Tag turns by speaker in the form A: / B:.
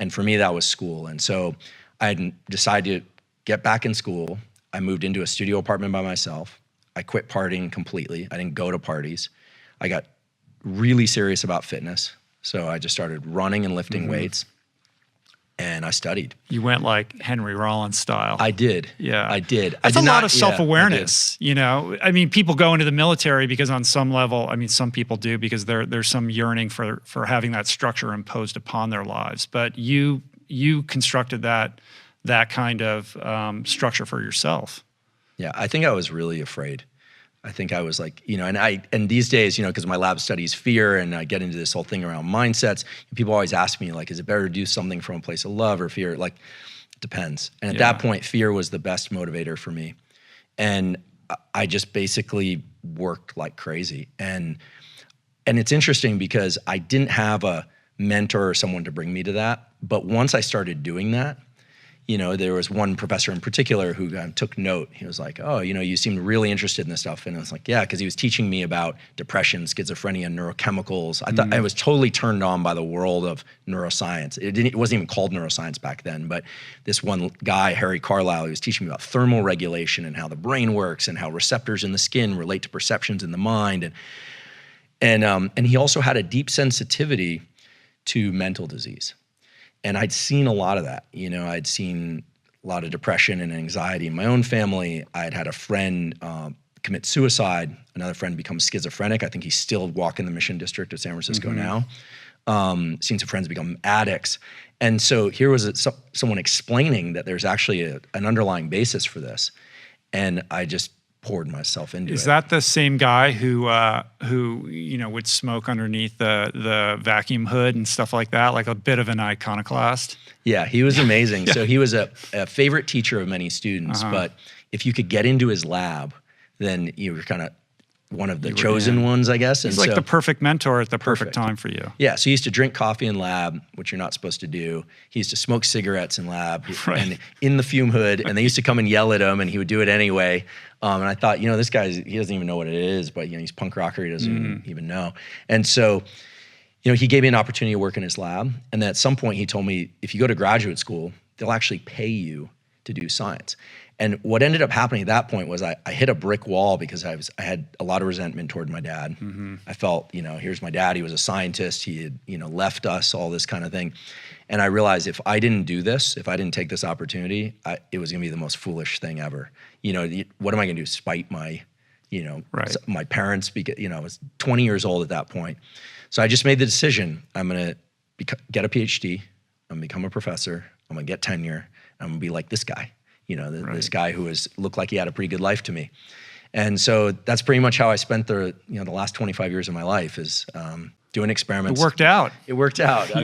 A: And for me, that was school. And so I had decided to get back in school. I moved into a studio apartment by myself. I quit partying completely. I didn't go to parties. I got really serious about fitness. So I just started running and lifting weights. And I studied.
B: You went like Henry Rollins style.
A: I did.
B: Yeah.
A: I did.
B: That's
A: I did
B: a lot
A: not,
B: of self-awareness, you know? I mean, people go into the military because on some level, I mean, some people do because there's some yearning for having that structure imposed upon their lives. But you constructed that kind of structure for yourself.
A: Yeah, I think I was really afraid. I think I was like, you know, and these days, you know, because my lab studies fear and I get into this whole thing around mindsets, people always ask me like, is it better to do something from a place of love or fear? Like, it depends. And at that point, fear was the best motivator for me. And I just basically worked like crazy. And it's interesting because I didn't have a mentor or someone to bring me to that. But once I started doing that, you know, there was one professor in particular who took note. He was like, oh, you know, you seemed really interested in this stuff. And I was like, yeah, because he was teaching me about depression, schizophrenia, neurochemicals. I thought I was totally turned on by the world of neuroscience. It wasn't even called neuroscience back then, but this one guy, Harry Carlisle, he was teaching me about thermal regulation and how the brain works and how receptors in the skin relate to perceptions in the mind. And he also had a deep sensitivity to mental disease. And I'd seen a lot of that. You know, I'd seen a lot of depression and anxiety in my own family. I'd had a friend commit suicide, another friend become schizophrenic. I think he's still walking the Mission District of San Francisco now. Seen some friends become addicts. And so here was someone explaining that there's actually an underlying basis for this. And I just poured myself into it.
B: Is that the same guy who you know would smoke underneath the vacuum hood and stuff like that, like a bit of an iconoclast?
A: Yeah, he was amazing. So he was a favorite teacher of many students, but if you could get into his lab, then you were kind of one of the chosen ones, I guess.
B: He's like the perfect mentor at the perfect time for you.
A: Yeah, so he used to drink coffee in lab, which you're not supposed to do. He used to smoke cigarettes in lab and in the fume hood, and they used to come and yell at him, and he would do it anyway. And I thought, you know, this guy, he doesn't even know what it is, but you know, he's punk rocker, he doesn't even know. And so, you know, he gave me an opportunity to work in his lab, and then at some point he told me, if you go to graduate school, they'll actually pay you to do science. And what ended up happening at that point was I hit a brick wall because I had a lot of resentment toward my dad. I felt, you know, here's my dad, he was a scientist, he had, you know, left us, all this kind of thing. And I realized if I didn't do this, if I didn't take this opportunity, it was gonna be the most foolish thing ever. You know, what am I gonna do, spite my, you know, my parents, because, you know, I was 20 years old at that point. So I just made the decision, I'm gonna get a PhD, I'm gonna become a professor, I'm gonna get tenure, I'm gonna be like this guy. You know, this guy who looked like he had a pretty good life to me. And so that's pretty much how I spent the last 25 years of my life is doing experiments.
B: It worked out.
A: It worked out.